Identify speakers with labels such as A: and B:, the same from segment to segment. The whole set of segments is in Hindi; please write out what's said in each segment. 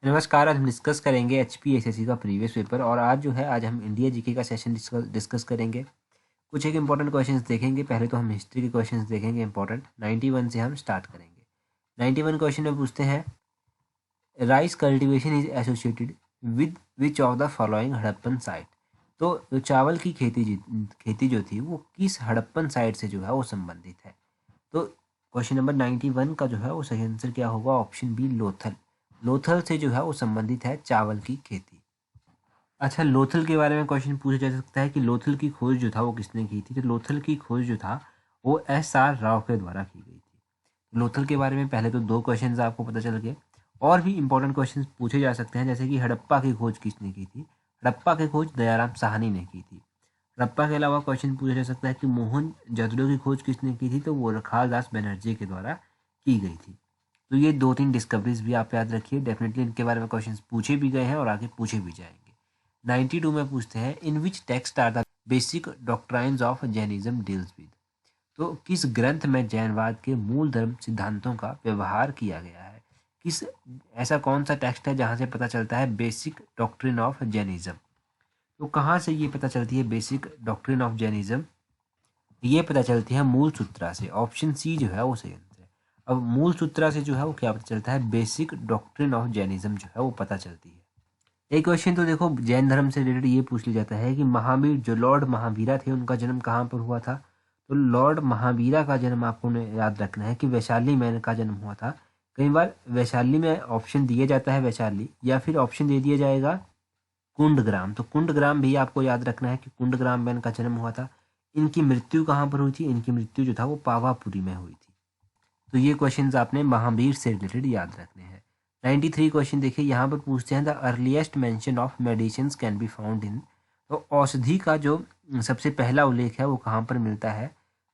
A: नमस्कार। आज हम डिस्कस करेंगे एचपीएसएससी का प्रीवियस पेपर और आज हम इंडिया जीके का सेशन डिस्कस करेंगे। कुछ एक इंपॉर्टेंट क्वेश्चंस देखेंगे। पहले तो हम हिस्ट्री के क्वेश्चंस देखेंगे इंपॉर्टेंट। 91 से हम स्टार्ट करेंगे। 91 क्वेश्चन में पूछते हैं, rice cultivation is associated with which of the following Harappan site. तो जो चावल की खेती जो थी वो किस हड़प्पन साइट से जो है वो संबंधित है। तो क्वेश्चन नंबर 91 का जो है वो सही आंसर क्या होगा? Option B, Lothal. लोथल से जो है वो संबंधित है चावल की खेती। अच्छा, लोथल के बारे में क्वेश्चन पूछा जा सकता है कि लोथल की खोज जो था वो किसने की थी। तो लोथल की खोज जो था वो एस आर राव के द्वारा की गई थी। लोथल के बारे में पहले तो दो क्वेश्चन आपको पता चल गए। और भी इंपॉर्टेंट क्वेश्चन पूछे जा सकते हैं, जैसे कि हड़प्पा की खोज किसने की थी। हड़प्पा की खोज दयाराम साहनी ने की थी। हड़प्पा के अलावा क्वेश्चन पूछा जा सकता है कि मोहन जोदड़ो की खोज किसने की थी। तो वो रखाल दास बनर्जी के द्वारा की गई थी। तो ये दो तीन डिस्कवरीज भी आप याद रखिए। डेफिनेटली इनके बारे में क्वेश्चन पूछे भी गए हैं और आगे पूछे भी जाएंगे। 92 में पूछते हैं, in which text are the basic doctrines of Jainism deals with. तो किस ग्रंथ में जैनवाद के मूल धर्म सिद्धांतों का व्यवहार किया गया है। किस ऐसा कौन सा टेक्स्ट है जहां से पता चलता है बेसिक डॉक्ट्रिन ऑफ जैनिज्म। तो कहाँ से ये पता चलती है बेसिक डॉक्ट्रिन ऑफ जैनिज्म? ये पता चलती है मूल सूत्रा से। ऑप्शन सी जो है वो सही आंसर है। अब मूल सूत्रा से जो है वो क्या पता चलता है? बेसिक डॉक्ट्रिन ऑफ जैनिज्म जो है वो पता चलती है। एक क्वेश्चन तो देखो जैन धर्म से रिलेटेड ये पूछ लिया जाता है कि महावीर जो लॉर्ड महावीरा थे उनका जन्म कहाँ पर हुआ था। तो लॉर्ड महावीरा का जन्म आपको याद रखना है कि वैशाली में का जन्म हुआ था। कई बार वैशाली में ऑप्शन दिया जाता है वैशाली, या फिर ऑप्शन दे दिया जाएगा कुंडग्राम। तो कुंडग्राम भी आपको याद रखना है कि कुंडग्राम में इनका जन्म हुआ था। इनकी मृत्यु कहाँ पर हुई थी? इनकी मृत्यु जो था वो पावापुरी में हुई थी। तो ये क्वेश्चंस आपने महावीर से रिलेटेड याद रखने हैं। 93 क्वेश्चन देखिए, यहाँ पर पूछते हैं the earliest mention of medicine can be found in. तो औषधि का जो सबसे पहला उल्लेख है वो कहाँ पर मिलता है।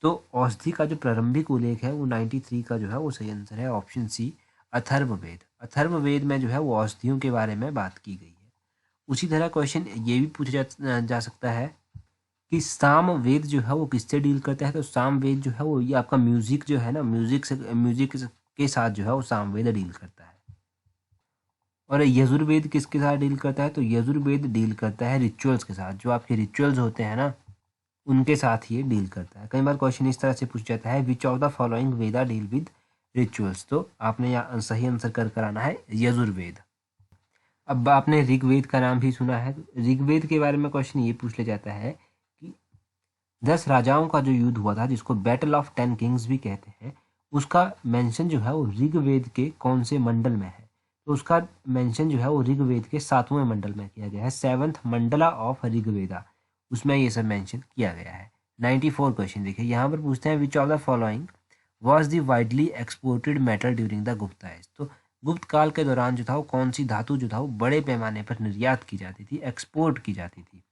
A: तो औषधि का जो प्रारंभिक उल्लेख है वो 93 का जो है वो सही आंसर है। Option C, Atharvaveda. अथर्ववेद में जो है वो औषधियों के बारे में बात की गई है। उसी तरह क्वेश्चन ये भी पूछा जा सकता है कि सामवेद जो है वो किससे डील करता है। तो सामवेद जो है वो ये आपका म्यूजिक जो है ना, म्यूजिक के साथ जो है वो सामवेद डील करता है। और यजुर्वेद किसके साथ डील करता है? तो यजुर्वेद डील करता है रिचुअल्स के साथ। जो आपके रिचुअल्स होते हैं ना उनके साथ ये डील करता है। कई बार क्वेश्चन इस तरह से पूछ जाता है, विच of the following Veda deal with rituals. तो आपने यहाँ सही आंसर कर आना है यजुर्वेद। अब आपने ऋग्वेद का नाम भी सुना है। ऋग्वेद के बारे में क्वेश्चन ये पूछ लिया जाता है कि 10 राजाओं का जो युद्ध हुआ था जिसको बैटल ऑफ 10 किंग्स भी कहते हैं, उसका मेंशन जो है वो ऋग्वेद के कौन से मंडल में है। तो उसका मेंशन जो है वो ऋग्वेद के 7वें मंडल में किया गया है। 7th मंडला ऑफ ऋग्वेदा, उसमें ये सब मेंशन किया गया है। 94 क्वेश्चन देखिए, यहाँ पर पूछते हैं which of the following was the widely exported metal during the Gupta age. तो गुप्त काल के दौरान जो था वो कौन सी धातु जो था वो बड़े पैमाने पर निर्यात की जाती थी, एक्सपोर्ट की जाती थी।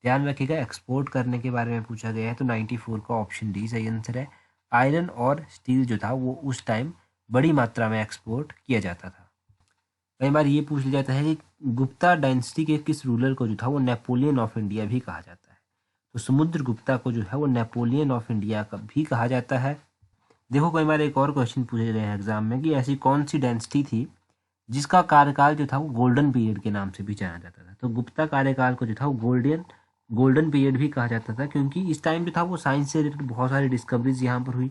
A: ध्यान रखिएगा एक्सपोर्ट करने के बारे में पूछा गया है। तो 94 का ऑप्शन डी सही आंसर है। आयरन और स्टील जो था वो उस टाइम बड़ी मात्रा में एक्सपोर्ट किया जाता था। कई बार ये पूछ लिया जाता है कि गुप्ता डायनेस्टी के किस रूलर को जो था वो नेपोलियन ऑफ इंडिया भी कहा जाता है। तो समुद्र गुप्ता को जो है वो नेपोलियन ऑफ इंडिया का भी कहा जाता है। देखो कई बार एक और क्वेश्चन पूछे गए हैं एग्जाम में कि ऐसी कौन सी डायनेस्टी थी जिसका कार्यकाल जो था वो गोल्डन पीरियड के नाम से भी जाना जाता था। तो गुप्ता कार्यकाल को जो था वो गोल्डन पीरियड भी कहा जाता था, क्योंकि इस टाइम जो था वो साइंस से रिलेटेड बहुत सारी डिस्कवरीज यहाँ पर हुई।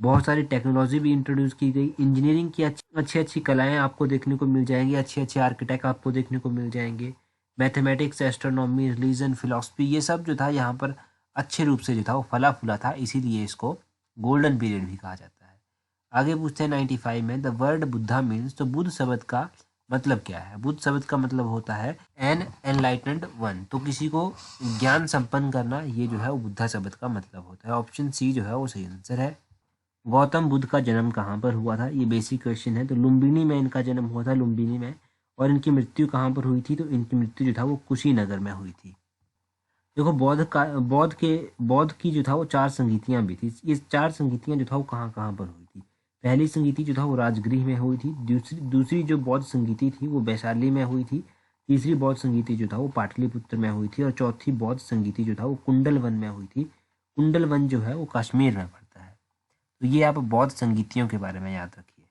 A: बहुत सारी टेक्नोलॉजी भी इंट्रोड्यूस की गई। इंजीनियरिंग की अच्छी अच्छी कलाएं आपको देखने को मिल जाएंगी। अच्छे अच्छे आर्किटेक्ट आपको देखने को मिल जाएंगे। मैथमेटिक्स, एस्ट्रोनॉमी, रिलीजन, फिलोसफी, ये सब जो था यहाँ पर अच्छे रूप से जो था वो फला फूला था, इसीलिए इसको गोल्डन पीरियड भी कहा जाता है। आगे पूछते हैं 95 में, द वर्ड बुद्धा मीन्स। तो बुद्ध शब्द का मतलब क्या है? बुद्ध शब्द का मतलब होता है एन एनलाइटनड वन। तो किसी को ज्ञान संपन्न करना, ये जो है वो बुद्धा शब्द का मतलब होता है। ऑप्शन सी जो है वो सही आंसर है। गौतम बुद्ध का जन्म कहाँ पर हुआ था? ये बेसिक क्वेश्चन है। तो लुम्बिनी में इनका जन्म हुआ था, लुम्बिनी में। और इनकी मृत्यु कहाँ पर हुई थी? तो इनकी मृत्यु जो था वो कुशीनगर में हुई थी। देखो बौद्ध की जो था वो 4 संगीतियाँ भी थी। ये 4 संगीतियाँ जो था वो कहाँ कहाँ पर हुई थी? पहली संगीति जो था वो राजगृह में हुई थी। दूसरी जो बौद्ध संगीति थी वो वैशाली में हुई थी। तीसरी बौद्ध संगीति जो था वो पाटलिपुत्र में हुई थी। और चौथी बौद्ध संगीति जो था वो कुंडलवन में हुई थी। कुंडलवन जो है वो कश्मीर में पड़ता है। तो ये आप बौद्ध संगीतियों के बारे में याद रखिए।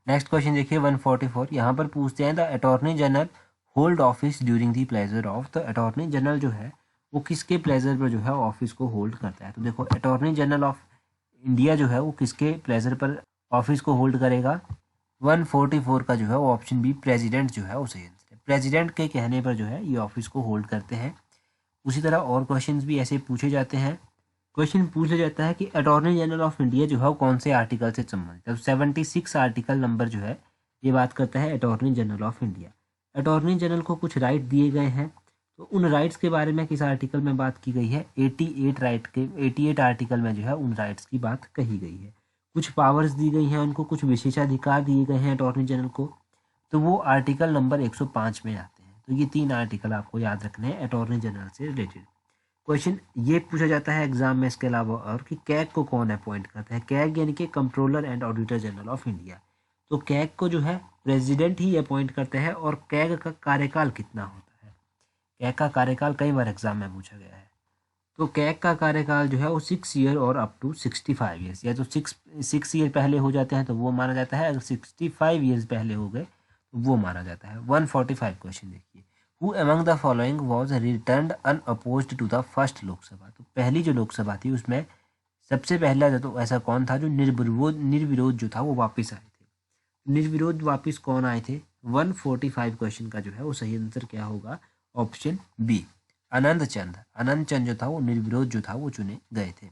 A: नेक्स्ट क्वेश्चन देखिए 144, यहाँ पर पूछते हैं the attorney general hold office during the pleasure of. The attorney general जो है वो किसके प्लेजर पर जो है ऑफिस को होल्ड करता है। तो देखो अटॉर्नी जनरल ऑफ इंडिया जो है वो किसके प्लेजर पर ऑफिस को होल्ड करेगा। 144 का जो है वो ऑप्शन बी प्रेसिडेंट जो है वो सही आंसर है। प्रेसिडेंट के कहने पर जो है ये ऑफिस को होल्ड करते हैं। उसी तरह और क्वेश्चंस भी ऐसे पूछे जाते हैं। क्वेश्चन पूछा जाता है कि अटॉर्नी जनरल ऑफ इंडिया जो है वो कौन से आर्टिकल से संबंधित है। 76 आर्टिकल नंबर जो है ये बात करता है attorney general of India. Attorney general को कुछ राइट दिए गए हैं, तो उन राइट्स के बारे में किस आर्टिकल में बात की गई है। 88 आर्टिकल में जो है उन राइट्स की बात कही गई है। कुछ पावर्स दी गई हैं उनको, कुछ विशेषाधिकार दिए गए हैं अटॉर्नी जनरल को, तो वो आर्टिकल नंबर 105 में आते हैं। तो ये 3 आर्टिकल आपको याद रखने हैं अटॉर्नी जनरल से रिलेटेड। क्वेश्चन ये पूछा जाता है एग्जाम में इसके अलावा और कि कैग को कौन अपॉइंट करता है। कैग यानी कि controller and auditor general of India. तो कैग को जो है प्रेसिडेंट ही अपॉइंट करते हैं। और कैग का कार्यकाल कितना होता है। कैग का कार्यकाल कई बार एग्जाम में पूछा गया है। तो कैग का कार्यकाल जो है वो 6 ईयर और अप टू 65 ईयर्स, या तो 6 ईयर पहले हो जाते हैं तो वो माना जाता है, अगर 65 ईयर्स पहले हो गए तो वो माना जाता है। 145 क्वेश्चन देखिए, who among the following was returned unopposed to the first Lok Sabha. तो पहली जो लोकसभा थी उसमें सबसे पहला जो तो ऐसा कौन था जो निर्विरोध जो था वो वापस आए थे। निर्विरोध वापस कौन आए थे। 145 क्वेश्चन का जो है वो सही आंसर क्या होगा, ऑप्शन बी आनंद चंद जो था वो निर्विरोध जो था वो चुने गए थे।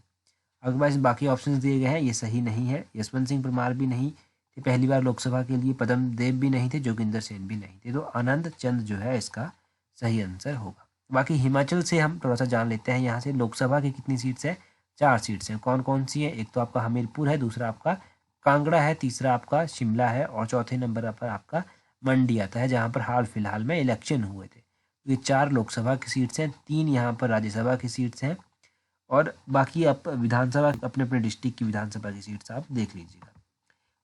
A: अगर बाकी ऑप्शंस दिए गए हैं ये सही नहीं है। यशवंत सिंह परमार भी नहीं थे पहली बार लोकसभा के लिए, पद्म देव भी नहीं थे, जोगिंदर सेन भी नहीं थे। तो आनंद चंद जो है इसका सही आंसर होगा। बाकी हिमाचल से हम थोड़ा सा जान लेते हैं। यहाँ से लोकसभा की कितनी सीट्स है, 4 सीट्स हैं। कौन कौन सी है, एक तो आपका हमीरपुर है, दूसरा आपका कांगड़ा है, तीसरा आपका शिमला है और चौथे नंबर पर आपका मंडी आता है जहाँ पर हाल फिलहाल में इलेक्शन हुए थे। ये 4 लोकसभा की सीट्स हैं, 3 यहाँ पर राज्यसभा की सीट्स हैं और बाकी आप विधानसभा अपने अपने डिस्ट्रिक्ट की विधानसभा की सीट्स आप देख लीजिएगा।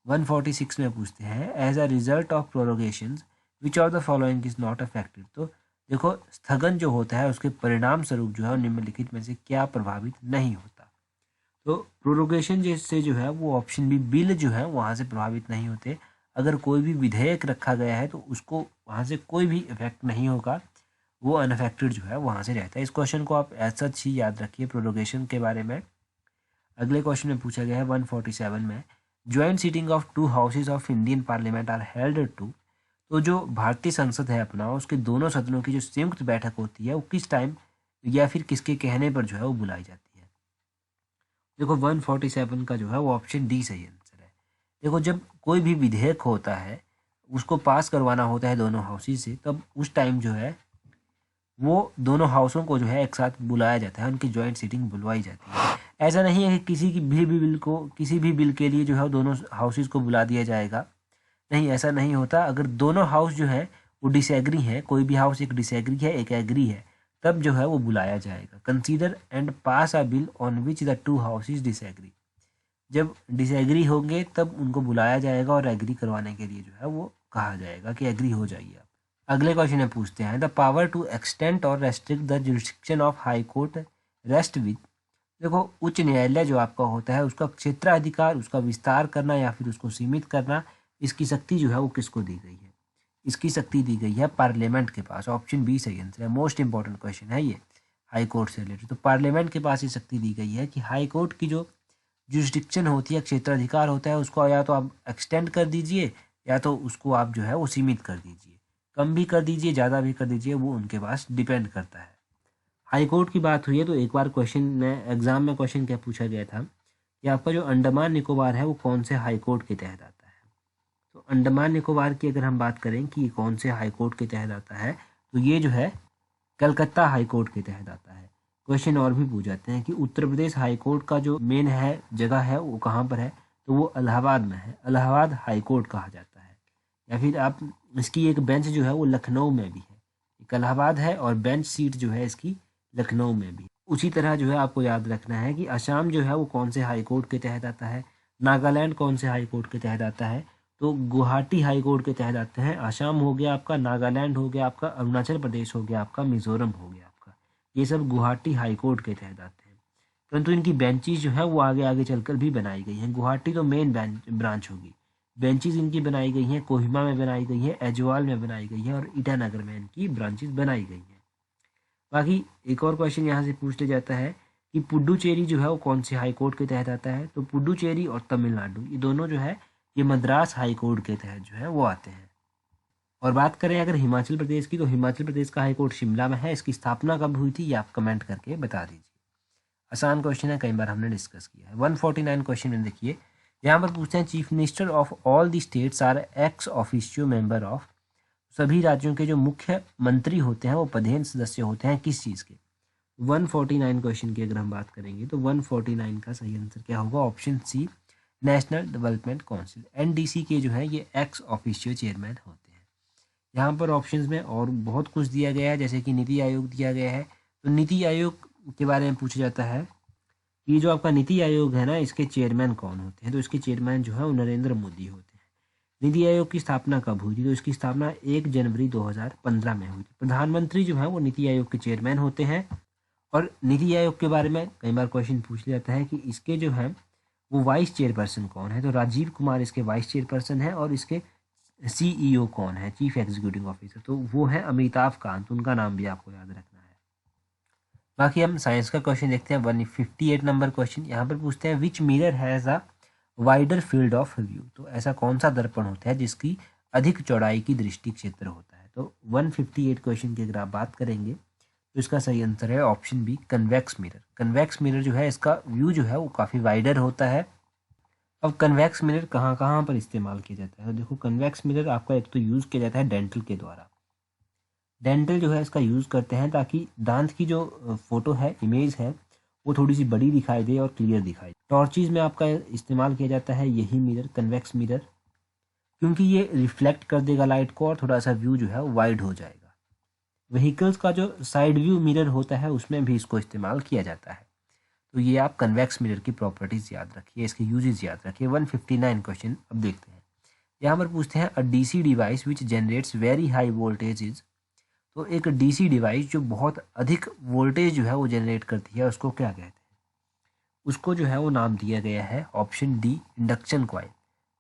A: 146 में पूछते हैं as a result of prorogation which of the following is not affected. तो देखो स्थगन जो होता है उसके परिणाम स्वरूप जो है निम्नलिखित में से क्या प्रभावित नहीं होता। तो प्रोरोगेशन जैसे जो है वो ऑप्शन बी बिल जो है वहाँ से प्रभावित नहीं होते। अगर कोई भी विधेयक रखा गया है तो उसको वहाँ से कोई भी इफेक्ट नहीं होगा, वो अनअफेक्टेड जो है वहाँ से रहता है। इस क्वेश्चन को आप ऐसा ही याद रखिए प्रोरोगेशन के बारे में। अगले क्वेश्चन में पूछा गया है 147 में joint sitting of 2 houses of Indian parliament are held to. तो जो भारतीय संसद है अपना उसके दोनों सदनों की जो संयुक्त बैठक होती है वो किस टाइम या फिर किसके कहने पर जो है वो बुलाई जाती है। देखो 147 का जो है वो ऑप्शन डी सही आंसर है। देखो जब कोई भी विधेयक होता है उसको पास करवाना होता है दोनों हाउसेज से, तब उस टाइम जो है वो दोनों हाउसों को जो है एक साथ बुलाया जाता है, उनकी जॉइंट सीटिंग बुलवाई जाती है। ऐसा नहीं है कि किसी भी बिल के लिए जो है दोनों हाउसेज को बुला दिया जाएगा, नहीं ऐसा नहीं होता। अगर दोनों हाउस जो है वो डिसएग्री है, कोई भी हाउस एक डिसएग्री है एक एग्री है, तब जो है वो बुलाया जाएगा। Consider and pass a bill on which the 2 houses disagree. जब डिसएग्री होंगे तब उनको बुलाया जाएगा और एग्री करवाने के लिए जो है वो कहा जाएगा कि एग्री हो जाइए आप। अगले क्वेश्चन में पूछते हैं द पावर टू एक्सटेंड और restrict the jurisdiction of high court rest with. देखो उच्च न्यायालय जो आपका होता है उसका क्षेत्राधिकार, उसका विस्तार करना या फिर उसको सीमित करना, इसकी शक्ति जो है वो किसको दी गई है। इसकी शक्ति दी गई है पार्लियामेंट के पास। ऑप्शन बी सही आंसर है। मोस्ट इंपॉर्टेंट क्वेश्चन है ये हाई कोर्ट से रिलेटेड। तो पार्लियामेंट के पास ये शक्ति दी गई है कि हाई कोर्ट की जो जुरिस्डिक्शन होती है, क्षेत्राधिकार होता है, उसको या तो आप एक्सटेंड कर दीजिए या तो उसको आप जो है वो सीमित कर दीजिए, कम भी कर दीजिए ज़्यादा भी कर दीजिए, वो उनके पास डिपेंड करता है। हाई कोर्ट की बात हुई है तो एक बार क्वेश्चन में एग्जाम में क्वेश्चन क्या पूछा गया था कि आपका जो अंडमान निकोबार है वो कौन से हाई कोर्ट के तहत आता है। तो अंडमान निकोबार की अगर हम बात करें कि कौन से हाई कोर्ट के तहत आता है तो ये जो है कलकत्ता हाई कोर्ट के तहत आता है। क्वेश्चन और भी पूछ जाते हैं कि उत्तर प्रदेश हाई कोर्ट का जो मेन है जगह है वो कहाँ पर है, तो वो इलाहाबाद में है, इलाहाबाद हाई कोर्ट कहा जाता है। या फिर आप इसकी एक बेंच जो है वो लखनऊ में भी है, एक इलाहाबाद है और बेंच सीट जो है इसकी लखनऊ में भी। उसी तरह जो है आपको याद रखना है कि असम जो है वो कौन से हाई कोर्ट के तहत आता है, नागालैंड कौन से हाई कोर्ट के तहत आता है, तो गुवाहाटी हाई कोर्ट के तहत आते हैं। असम हो गया आपका, नागालैंड हो गया आपका, अरुणाचल प्रदेश हो गया आपका, मिजोरम हो गया आपका, ये सब गुवाहाटी हाई कोर्ट के तहत आते हैं। परंतु इनकी बेंचेस जो है वो आगे आगे चलकर भी बनाई गई हैं। गुवाहाटी तो मेन ब्रांच होगी, बेंचेज इनकी बनाई गई हैं, कोहिमा में बनाई गई है, एजवाल में बनाई गई है और ईटानगर में इनकी ब्रांचेज बनाई गई हैं। बाकी एक और क्वेश्चन यहाँ से पूछ लिया जाता है कि पुडुचेरी जो है वो कौन से हाई कोर्ट के तहत आता है। तो पुडुचेरी और तमिलनाडु ये दोनों जो है ये मद्रास हाई कोर्ट के तहत जो है वो आते हैं। और बात करें अगर हिमाचल प्रदेश की, तो हिमाचल प्रदेश का हाई कोर्ट शिमला में है। इसकी स्थापना कब हुई थी ये आप कमेंट करके बता दीजिए। आसान क्वेश्चन है, कई बार हमने डिस्कस किया है। 149 क्वेश्चन में देखिए यहाँ पर पूछते हैं chief minister of all the states are ex officio member of. सभी राज्यों के जो मुख्य मंत्री होते हैं वो पदेन सदस्य होते हैं किस चीज़ के। 149 क्वेश्चन की अगर हम बात करेंगे तो 149 का सही आंसर क्या होगा, option C national development council. NDC के जो है ये एक्स ऑफिशियो चेयरमैन होते हैं। यहाँ पर ऑप्शंस में और बहुत कुछ दिया गया है, जैसे कि नीति आयोग दिया गया है। तो नीति आयोग के बारे में पूछा जाता है, ये जो आपका नीति आयोग है ना, इसके चेयरमैन कौन होते हैं। तो इसके चेयरमैन जो है वो नरेंद्र मोदी होते हैं। नीति आयोग की स्थापना कब हुई थी, तो इसकी स्थापना 1 जनवरी 2015 में हुई थी। प्रधानमंत्री जो है वो नीति आयोग के चेयरमैन होते हैं। और नीति आयोग के बारे में कई बार क्वेश्चन पूछ लिया जाता है कि इसके जो है वो वाइस चेयरपर्सन कौन है। तो राजीव कुमार इसके वाइस चेयरपर्सन है। और इसके सीईओ कौन है, चीफ एग्जीक्यूटिव ऑफिसर, तो वो है अमिताभ कांत। उनका नाम भी आपको याद रखना है। बाकी हम साइंस का क्वेश्चन देखते हैं। 158 नंबर क्वेश्चन यहाँ पर पूछते हैं विच mirror has a wider field of view. तो ऐसा कौन सा दर्पण होता है जिसकी अधिक चौड़ाई की दृष्टि क्षेत्र होता है। तो 158 क्वेश्चन की अगर आप बात करेंगे तो इसका सही आंसर है option B convex mirror. Convex mirror जो है इसका व्यू जो है वो काफ़ी वाइडर होता है। अब कन्वेक्स मिरर कहाँ कहाँ पर इस्तेमाल किया जाता है, तो देखो कन्वेक्स मिरर आपका एक तो यूज़ किया जाता है डेंटल के द्वारा। डेंटल जो है इसका यूज़ करते हैं ताकि दांत की जो फोटो है, इमेज है, वो थोड़ी सी बड़ी दिखाई दे और क्लियर दिखाई दे। टॉर्चेज में आपका इस्तेमाल किया जाता है यही मिरर, कन्वेक्स मिरर, क्योंकि ये रिफ्लेक्ट कर देगा लाइट को और थोड़ा सा व्यू जो है वो वाइड हो जाएगा। व्हीकल्स का जो साइड व्यू मिरर होता है उसमें भी इसको इस्तेमाल किया जाता है। तो ये आप कन्वेक्स मिरर की प्रॉपर्टीज याद रखिए, इसके यूजेज याद रखिए। 159 क्वेश्चन अब देखते हैं। यहाँ पर पूछते हैं a DC device which generates very high voltage is. तो एक डीसी डिवाइस जो बहुत अधिक वोल्टेज जो है वो जनरेट करती है उसको क्या कहते हैं। उसको जो है वो नाम दिया गया है ऑप्शन डी इंडक्शन कॉइल।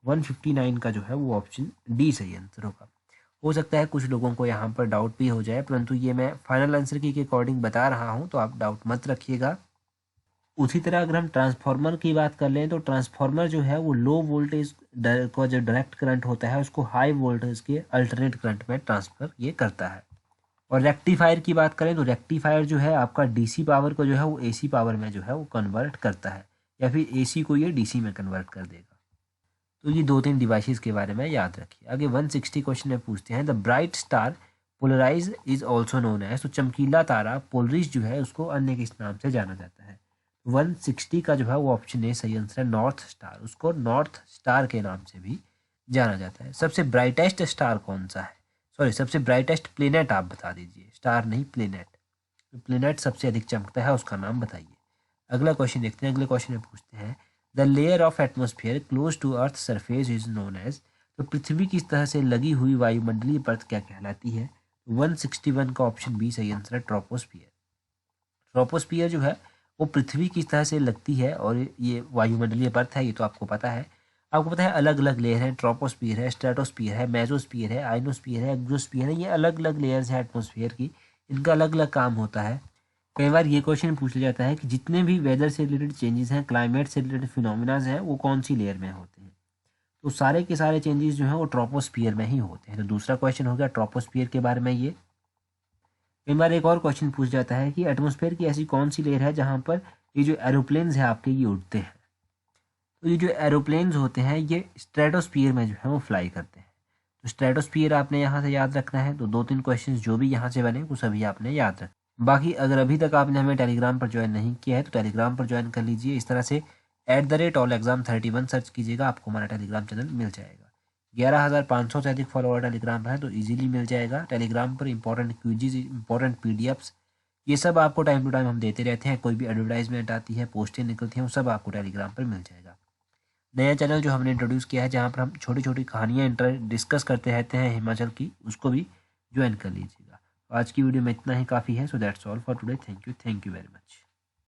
A: 159 का जो है वो ऑप्शन डी सही आंसर होगा। हो सकता है कुछ लोगों को यहाँ पर डाउट भी हो जाए, परंतु ये मैं फाइनल आंसर की अकॉर्डिंग बता रहा हूँ, तो आप डाउट मत रखिएगा। उसी तरह अगर हम ट्रांसफार्मर की बात कर लें तो ट्रांसफार्मर जो है वो लो वोल्टेज का जो डायरेक्ट करंट होता है उसको हाई वोल्टेज के अल्टरनेट करंट में ट्रांसफर ये करता है। और रेक्टिफायर की बात करें तो रेक्टिफायर जो है आपका डीसी पावर को जो है वो एसी पावर में जो है वो कन्वर्ट करता है, या फिर एसी को ये डीसी में कन्वर्ट कर देगा। तो ये 2-3 डिवाइसेस के बारे में याद रखिए। आगे 160 क्वेश्चन में पूछते हैं the bright star Polaris is also known as. तो चमकीला तारा पोलरिज जो है उसको अन्य किस नाम से जाना जाता है। 160 का जो है वो ऑप्शन ए सही आंसर है नॉर्थ स्टार। उसको नॉर्थ स्टार के नाम से भी जाना जाता है। सबसे ब्राइटेस्ट स्टार कौन सा है, सॉरी सबसे ब्राइटेस्ट प्लेनेट आप बता दीजिए, स्टार नहीं प्लेनेट। तो प्लेनेट सबसे अधिक चमकता है उसका नाम बताइए। अगला क्वेश्चन देखते हैं। अगले क्वेश्चन में पूछते हैं the layer of atmosphere close to earth surface is known as. तो पृथ्वी की तरह से लगी हुई वायुमंडलीय परत क्या कहलाती है। 161 का ऑप्शन बी सही आंसर है ट्रोपोस्फियर। ट्रोपोस्फियर जो है वो पृथ्वी की तरह से लगती है और ये वायुमंडलीय परत है, ये तो आपको पता है। आपको पता है अलग अलग लेयर है, ट्रोपोस्फियर है, स्ट्रेटोस्फियर है, मेसोस्फियर है, आइनोस्फियर है, एक्सोस्फियर है। ये अलग अलग लेयर्स हैं एटमोस्फियर की, इनका अलग अलग काम होता है। कई बार ये क्वेश्चन पूछ लिया जाता है कि जितने भी वेदर से रिलेटेड चेंजेस हैं, क्लाइमेट से रिलेटेड फिनोमिनाज हैं, वो कौन सी लेयर में होते हैं। तो सारे के सारे चेंजेस जो हैं वो ट्रोपोस्फियर में ही होते हैं। तो दूसरा क्वेश्चन हो गया ट्रोपोस्फियर के बारे में ये। कई बार एक और क्वेश्चन पूछ जाता है कि एटमोस्फेयर की ऐसी कौन सी लेयर है जहाँ पर ये जो एरोप्लेन्स हैं आपके ये उड़ते हैं। तो ये जो एरोप्लेन्स होते हैं ये स्ट्रेटोस्फियर में जो है वो फ्लाई करते हैं। तो स्ट्रेटोस्फियर आपने यहाँ से याद रखना है। तो 2-3 क्वेश्चन जो भी यहाँ से बने वो सभी आपने याद रखना। बाकी अगर अभी तक आपने हमें टेलीग्राम पर ज्वाइन नहीं किया है तो टेलीग्राम पर ज्वाइन कर लीजिए। इस तरह से @allexam31 सर्च कीजिएगा, आपको हमारा टेलीग्राम चैनल मिल जाएगा। 11,500 से अधिक फॉलोअर टेलीग्राम पर है तो इजीली मिल जाएगा। टेलीग्राम पर इंपॉर्टेंट क्विज़, इंपॉर्टेंट पीडीएफ्स, ये सब आपको टाइम टू टाइम हम देते रहते हैं। कोई भी एडवर्टाइजमेंट आती है, पोस्टें निकलती हैं, वो सब आपको टेलीग्राम पर मिल जाएगा। नया चैनल जो हमने इंट्रोड्यूस किया है जहाँ पर हम छोटी छोटी कहानियाँ डिस्कस करते रहते हैं हिमाचल की, उसको भी ज्वाइन कर लीजिएगा। आज की वीडियो में इतना ही काफ़ी है। So that's all for today. Thank you very much.